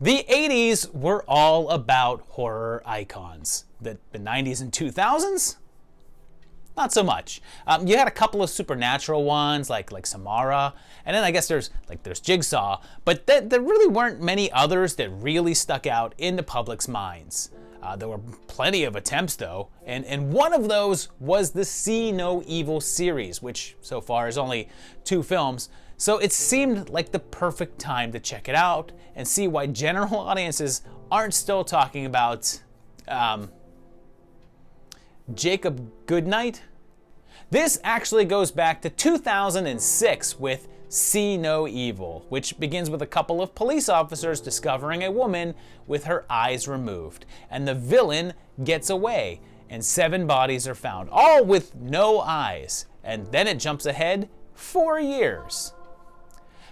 The 80s were all about horror icons. The 90s and 2000s? Not so much. You had a couple of supernatural ones like Samara, and then I guess there's Jigsaw, but there really weren't many others that really stuck out in the public's minds. There were plenty of attempts though, and one of those was the See No Evil series, which so far is only 2 films, so it seemed like the perfect time to check it out and see why general audiences aren't still talking about Jacob Goodnight. This actually goes back to 2006 with See No Evil, which begins with a couple of police officers discovering a woman with her eyes removed, and the villain gets away, and 7 bodies are found, all with no eyes, and then it jumps ahead 4 years.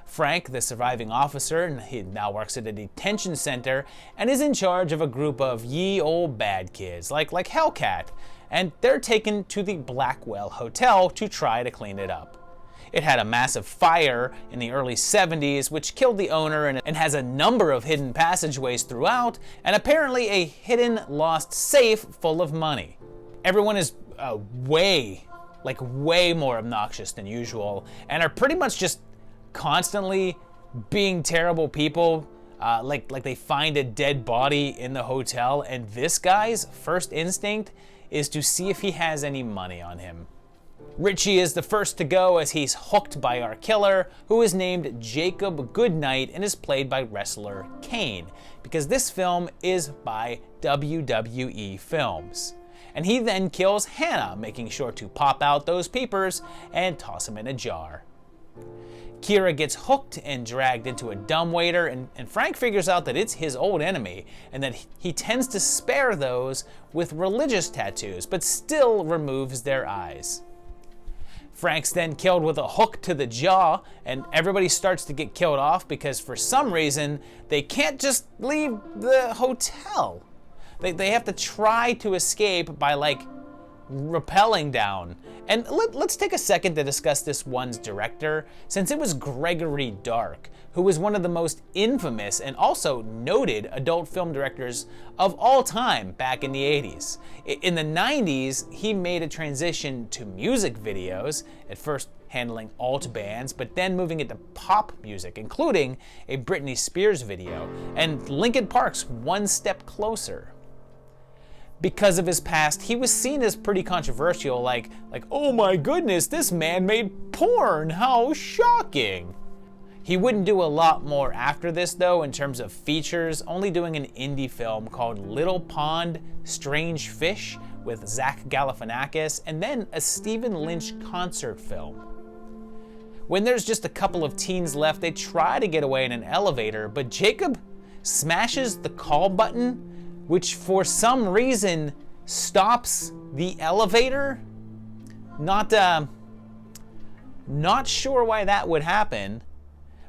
Frank, the surviving officer, and he now works at a detention center and is in charge of a group of ye old bad kids like Hellcat, and they're taken to the Blackwell Hotel to try to clean it up. It had a massive fire in the early 70s which killed the owner and has a number of hidden passageways throughout, and apparently a hidden lost safe full of money. Everyone is way more obnoxious than usual and are pretty much just constantly being terrible people. Like they find a dead body in the hotel, and this guy's first instinct is to see if he has any money on him. Richie is the first to go as he's hooked by our killer, who is named Jacob Goodnight and is played by wrestler Kane, because this film is by WWE Films. And he then kills Hannah, making sure to pop out those peepers and toss them in a jar. Kira gets hooked and dragged into a dumbwaiter, and Frank figures out that it's his old enemy, and that he tends to spare those with religious tattoos, but still removes their eyes. Frank's then killed with a hook to the jaw, and everybody starts to get killed off because for some reason they can't just leave the hotel. They have to try to escape by rappelling down. And let's take a second to discuss this one's director, since it was Gregory Dark, who was one of the most infamous and also noted adult film directors of all time back in the 80s. In the 90s, he made a transition to music videos, at first handling alt bands, but then moving into pop music, including a Britney Spears video, and Linkin Park's One Step Closer. Because of his past, he was seen as pretty controversial, like, oh my goodness, this man made porn, how shocking. He wouldn't do a lot more after this though in terms of features, only doing an indie film called Little Pond Strange Fish with Zach Galifianakis, and then a Stephen Lynch concert film. When there's just a couple of teens left, they try to get away in an elevator, but Jacob smashes the call button, which for some reason stops the elevator. Not sure why that would happen.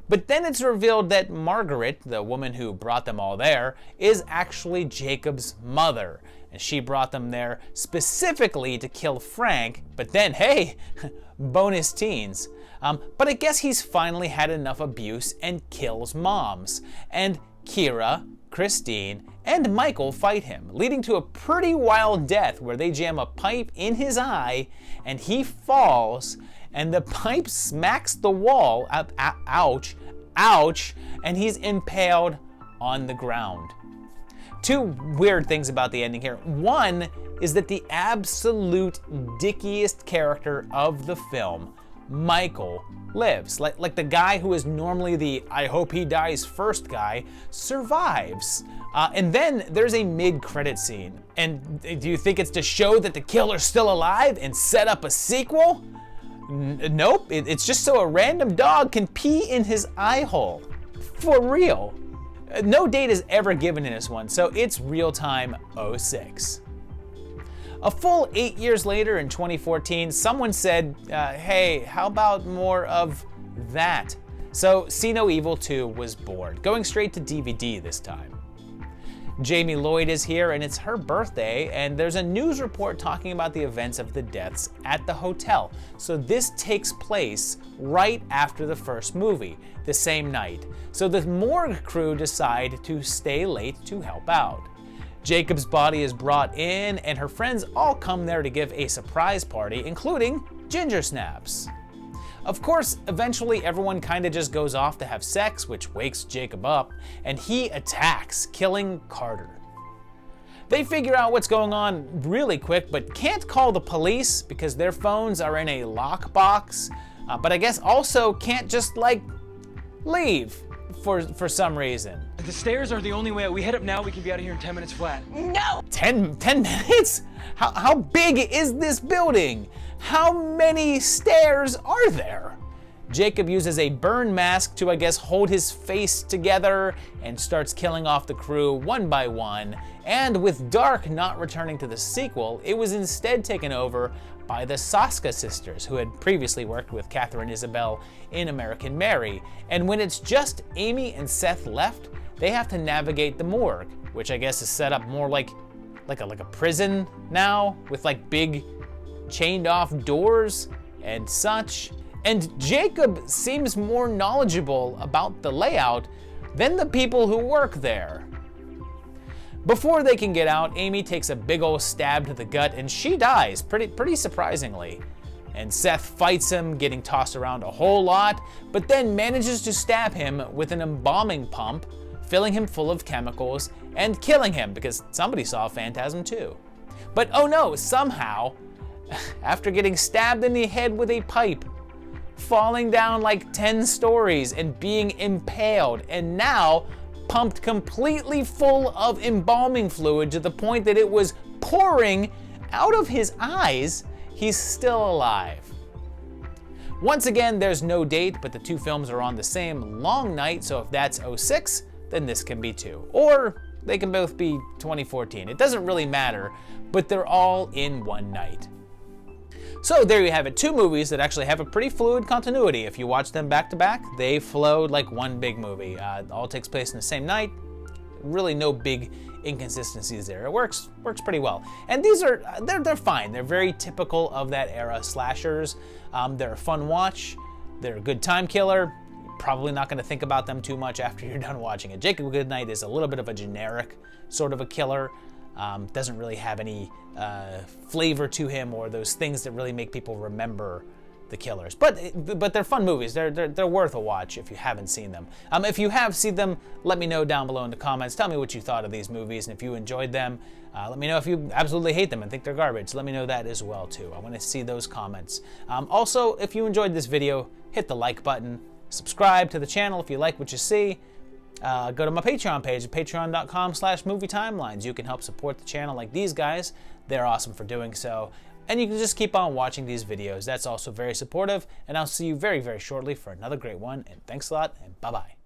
But then it's revealed that Margaret, the woman who brought them all there, is actually Jacob's mother. And she brought them there specifically to kill Frank, but then, hey, bonus teens. But I guess he's finally had enough abuse and kills moms. And Kira, Christine, and Michael fight him, leading to a pretty wild death where they jam a pipe in his eye and he falls and the pipe smacks the wall, ouch, and he's impaled on the ground. 2 weird things about the ending here. One is that the absolute dickiest character of the film, Michael, lives. Like the guy who is normally the I hope he dies first guy survives. And then there's a mid-credit scene. And do you think it's to show that the killer's still alive and set up a sequel? Nope, it's just so a random dog can pee in his eye hole. For real. No date is ever given in this one, so it's real time 06. A full 8 years later in 2014, someone said, hey, how about more of that? So See No Evil 2 was born, going straight to DVD this time. Jamie Lloyd is here, and it's her birthday, and there's a news report talking about the events of the deaths at the hotel. So this takes place right after the first movie, the same night. So the morgue crew decide to stay late to help out. Jacob's body is brought in, and her friends all come there to give a surprise party, including Ginger Snaps. Of course, eventually everyone kinda just goes off to have sex, which wakes Jacob up, and he attacks, killing Carter. They figure out what's going on really quick, but can't call the police because their phones are in a lockbox, but I guess also can't just, leave for some reason. The stairs are the only way out. We head up now, we can be out of here in 10 minutes flat. No! 10 minutes? How big is this building? How many stairs are there? Jacob uses a burn mask to, I guess, hold his face together and starts killing off the crew one by one. And with Dark not returning to the sequel, it was instead taken over by the Soska sisters, who had previously worked with Katharine Isabelle in American Mary. And when it's just Amy and Seth left, they have to navigate the morgue, which I guess is set up more like a prison now, with big chained off doors and such. And Jacob seems more knowledgeable about the layout than the people who work there. Before they can get out, Amy takes a big ol' stab to the gut and she dies, pretty surprisingly. And Seth fights him, getting tossed around a whole lot, but then manages to stab him with an embalming pump, filling him full of chemicals and killing him because somebody saw a phantasm too. But oh no, somehow, after getting stabbed in the head with a pipe, falling down 10 stories and being impaled, and now pumped completely full of embalming fluid to the point that it was pouring out of his eyes, he's still alive. Once again, there's no date, but the two films are on the same long night, so if that's 06, then this can be too. Or they can both be 2014. It doesn't really matter, but they're all in one night. So there you have it, two movies that actually have a pretty fluid continuity. If you watch them back to back, they flowed like one big movie. All takes place in the same night. Really no big inconsistencies there. It works pretty well. And these are, they're fine. They're very typical of that era slashers. They're a fun watch. They're a good time killer. Probably not gonna think about them too much after you're done watching it. Jacob Goodnight is a little bit of a generic sort of a killer. Doesn't really have any flavor to him or those things that really make people remember the killers. But they're fun movies. They're worth a watch if you haven't seen them. If you have seen them, let me know down below in the comments. Tell me what you thought of these movies and if you enjoyed them. Let me know if you absolutely hate them and think they're garbage. Let me know that as well too. I want to see those comments. Also, if you enjoyed this video, hit the like button. Subscribe to the channel if you like what you see. Go to my Patreon page at patreon.com/movietimelines. You can help support the channel like these guys. They're awesome for doing so. And you can just keep on watching these videos. That's also very supportive. And I'll see you very, very shortly for another great one. And thanks a lot, and bye-bye.